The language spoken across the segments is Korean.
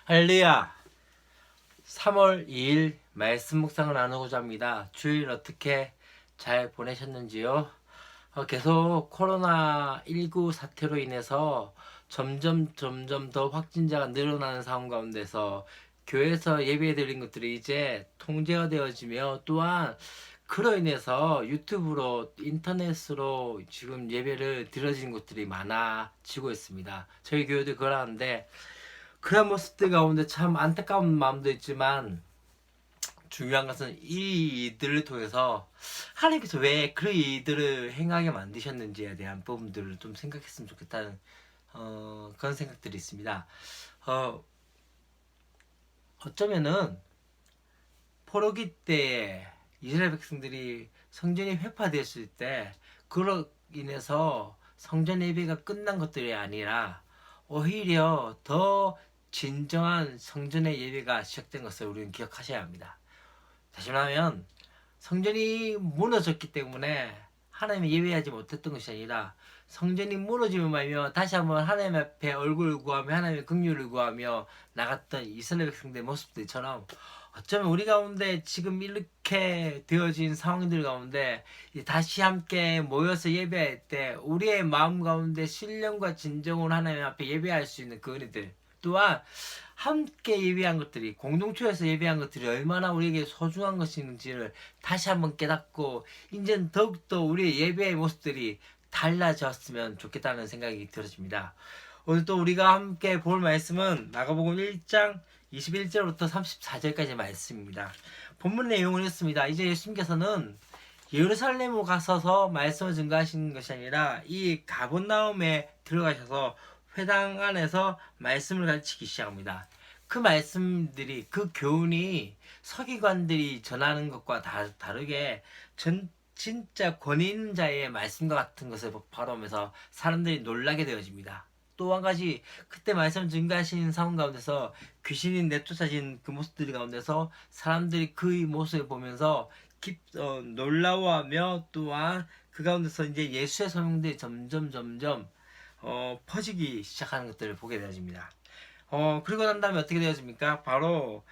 할렐루야. 3월 2일 말씀 묵상을 나누고자 합니다. 주일 어떻게 잘 보내셨는지요? 계속 코로나19 사태로 인해서 점점 더 확진자가 늘어나는 상황 가운데서 교회에서 예배 드린 것들이 이제 통제가 되어지며, 또한 그로 인해서 유튜브로 인터넷으로 지금 예배를 드려지는 곳들이 많아지고 있습니다. 저희 교회도 그러는데, 그런 모습들 가운데 참 안타까운 마음도 있지만, 중요한 것은 이 일들을 통해서 하나님께서 왜 그 일들을 행하게 만드셨는지에 대한 부분들을 좀 생각했으면 좋겠다는 그런 생각들이 있습니다. 어, 어쩌면은 포로기 때에 이스라엘 백성들이 성전이 회파되었을 때, 그로 인해서 성전 예배가 끝난 것들이 아니라 오히려 더 진정한 성전의 예배가 시작된 것을 우리는 기억하셔야 합니다. 다시 말하면 성전이 무너졌기 때문에 하나님을 예배하지 못했던 것이 아니라, 성전이 무너지면 말며 다시 한번 하나님 앞에 얼굴을 구하며 하나님의 긍휼을 구하며 나갔던 이스라엘 백성들의 모습들처럼, 어쩌면 우리 가운데 지금 이렇게 되어진 상황들 가운데 다시 함께 모여서 예배할 때 우리의 마음 가운데 신령과 진정으로 하나님 앞에 예배할 수 있는 그 은혜들, 또한 함께 예배한 것들이, 공동체에서 예배한 것들이 얼마나 우리에게 소중한 것인지를 다시 한번 깨닫고, 이제는 더욱더 우리의 예배의 모습들이 달라졌으면 좋겠다는 생각이 들어집니다. 오늘 또 우리가 함께 볼 말씀은 마가복음 1장 21절부터 34절까지 말씀입니다. 본문 내용을 읽습니다. 이제 예수님께서는 예루살렘으로 가셔서 말씀을 증거하시는 것이 아니라 이 가버나움에 들어가셔서 회당 안에서 말씀을 가르치기 시작합니다. 그 말씀들이, 그 교훈이 서기관들이 전하는 것과 다르게 진짜 권위 있는 자의 말씀과 같은 것을 바라보면서 사람들이 놀라게 되어집니다. 또 한 가지, 그때 말씀 증가하신 상황 가운데서 귀신이 내쫓아진 그 모습들 가운데서 사람들이 그 모습을 보면서 놀라워하며, 또한 그 가운데서 이제 예수의 소명들이 점점 퍼지기 시작하는 것들을 보게 되어집니다. 그리고 난 다음에 어떻게 되어집니까? 바로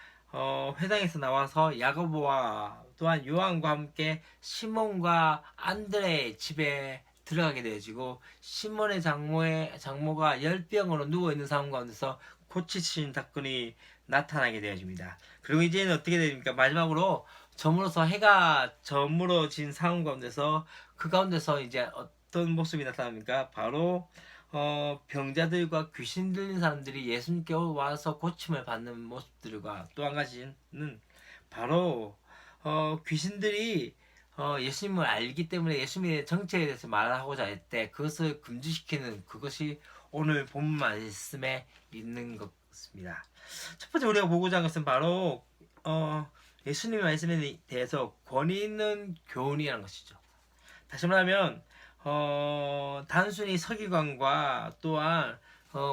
회당에서 나와서 야고보와 또한 요한과 함께 시몬과 안드레의 집에 들어가게 되어지고, 시몬의 장모가 열병으로 누워있는 상황 가운데서 고치신 사건이 나타나게 되어집니다. 그리고 이제는 어떻게 됩니까? 마지막으로 저물어서 해가 저물어진 상황 가운데서, 그 가운데서 이제 어떤 모습이 나타납니까? 바로 병자들과 귀신 들린 사람들이 예수님께 와서 고침을 받는 모습들과, 또 한 가지는 바로 귀신들이 예수님을 알기 때문에 예수님의 정체에 대해서 말하고자 할 때 그것을 금지시키는, 그것이 오늘 본문 말씀에 있는 것입니다. 첫 번째 우리가 보고자 하는 것은 바로 예수님의 말씀에 대해서 권위 있는 교훈이라는 것이죠. 다시 말하면 단순히 서기관과 또한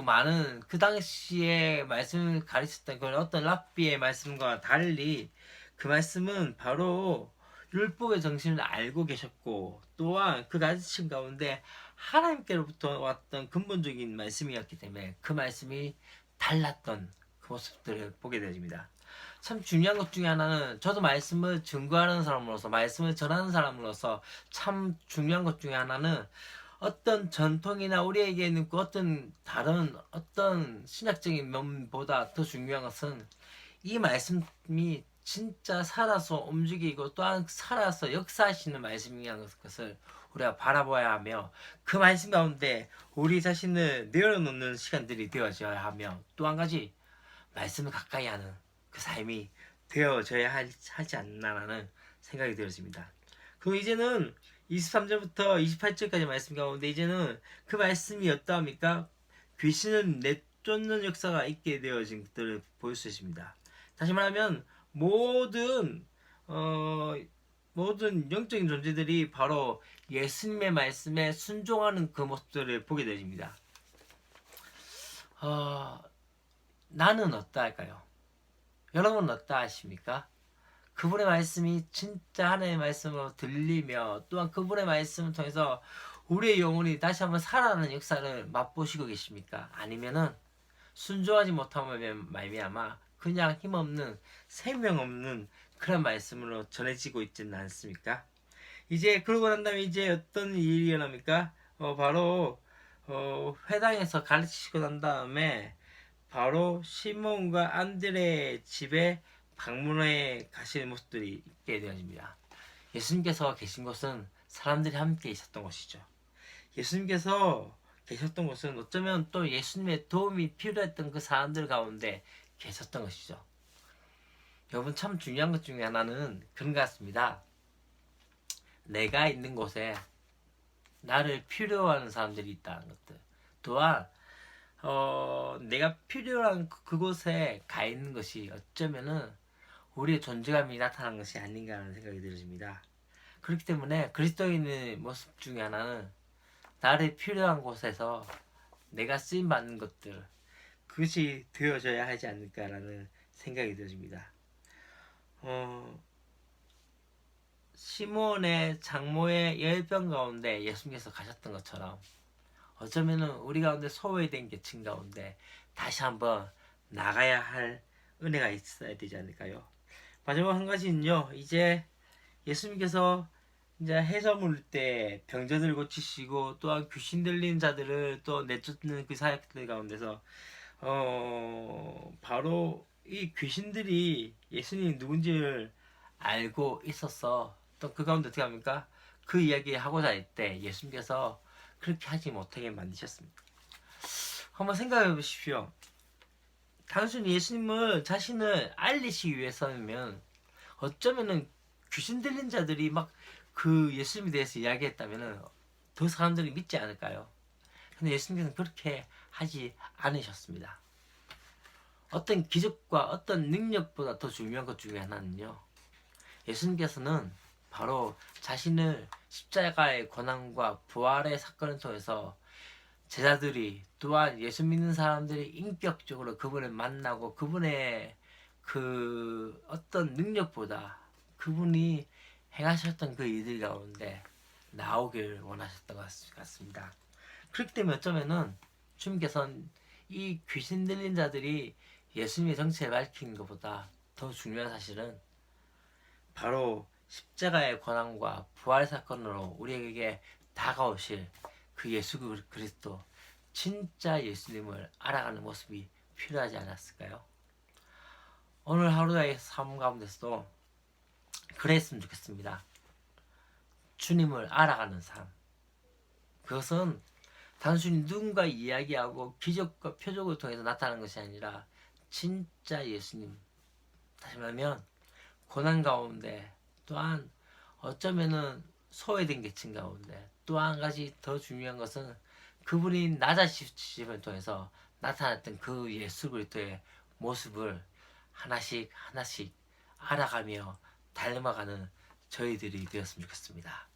많은 그 당시에 말씀을 가르쳤던 그런 어떤 랍비의 말씀과 달리, 그 말씀은 바로 율법의 정신을 알고 계셨고, 또한 그 가르침 가운데 하나님께로부터 왔던 근본적인 말씀이었기 때문에 그 말씀이 달랐던 그 모습들을 보게 되집니다. 참 중요한 것 중에 하나는, 저도 말씀을 증거하는 사람으로서, 말씀을 전하는 사람으로서 참 중요한 것 중에 하나는, 어떤 전통이나 우리에게 있는 그 어떤 다른 어떤 신학적인 면보다 더 중요한 것은 이 말씀이 진짜 살아서 움직이고 또한 살아서 역사하시는 말씀이라는 것을 우리가 바라봐야 하며, 그 말씀 가운데 우리 자신을 내려놓는 시간들이 되어져야 하며, 또 한 가지, 말씀을 가까이 하는 그 삶이 되어져야 하지 않나라는 생각이 들었습니다. 그럼 이제는 23절부터 28절까지 말씀 가운데, 이제는 그 말씀이 어떠합니까? 귀신을 내쫓는 역사가 있게 되어진 것들을 볼 수 있습니다. 다시 말하면 모든 영적인 존재들이 바로 예수님의 말씀에 순종하는 그 모습들을 보게 됩니다. 나는 어떠할까요? 여러분은 어떠하십니까? 그분의 말씀이 진짜 하나님의 말씀으로 들리며, 또한 그분의 말씀을 통해서 우리의 영혼이 다시 한번 살아나는 역사를 맛보시고 계십니까? 아니면은 순종하지 못하면 말미암아 그냥 힘없는 생명 없는 그런 말씀으로 전해지고 있지는 않습니까? 이제 그러고 난 다음에 이제 어떤 일이 일어납니까? 바로 회당에서 가르치시고 난 다음에 바로 시몬과 안드레의 집에 방문해 가시는 모습들이 있게 되어집니다. 예수님께서 계신 곳은 사람들이 함께 있었던 곳이죠. 예수님께서 계셨던 곳은 어쩌면 또 예수님의 도움이 필요했던 그 사람들 가운데 계셨던 것이죠. 여러분 참 중요한 것 중에 하나는 그런 것 같습니다. 내가 있는 곳에 나를 필요로 하는 사람들이 있다는 것들. 또한 내가 필요한 그곳에 가 있는 것이 어쩌면은 우리의 존재감이 나타나는 것이 아닌가 하는 생각이 들어집니다. 그렇기 때문에 그리스도인의 모습 중에 하나는 나를 필요한 곳에서 내가 쓰임 받는 것들, 그것이 되어져야 하지 않을까라는 생각이 들어집니다. 시몬의 장모의 열병 가운데 예수님께서 가셨던 것처럼 어쩌면은 우리 가운데 소외된 계층 가운데 다시 한번 나가야 할 은혜가 있어야 되지 않을까요? 마지막 한 가지는요. 이제 예수님께서 이제 해서 물을 때 병자들 고치시고 또한 귀신 들린 자들을 또 내쫓는 그 사역들 가운데서 바로 이 귀신들이 예수님이 누군지를 알고 있어서 또 그 가운데 어떻게 합니까? 그 이야기 하고자 할 때 예수님께서 그렇게 하지 못하게 만드셨습니다. 한번 생각해 보십시오. 단순히 예수님을 자신을 알리시기 위해서면 어쩌면은 귀신 들린 자들이 막 그 예수님에 대해서 이야기했다면은 더 사람들이 믿지 않을까요? 근데 예수님께서는 그렇게 하지 않으셨습니다. 어떤 기적과 어떤 능력보다 더 중요한 것 중에 하나는요. 예수님께서는 바로 자신을 십자가의 고난과 부활의 사건을 통해서 제자들이 또한 예수 믿는 사람들이 인격적으로 그분을 만나고 그분의 그 어떤 능력보다 그분이 행하셨던 그 일들 가운데 나오길 원하셨던 것 같습니다. 그렇기 때문에 어쩌면은 주님께서는 이 귀신 들린 자들이 예수님의 정체를 밝히는 것보다 더 중요한 사실은 바로 십자가의 고난과 부활 사건으로 우리에게 다가오실 그 예수 그리스도 진짜 예수님을 알아가는 모습이 필요하지 않았을까요? 오늘 하루의 삶 가운데서도 그랬으면 좋겠습니다. 주님을 알아가는 삶. 그것은 단순히 누군가 이야기하고 기적과 표적을 통해서 나타나는 것이 아니라 진짜 예수님. 다시 말하면 고난 가운데 또한 어쩌면은 소외된 계층 가운데 또 한 가지 더 중요한 것은 그분이 낮아지심을 통해서 나타났던 그 예수 그리스도의 모습을 하나씩 하나씩 알아가며 닮아가는 저희들이 되었으면 좋겠습니다.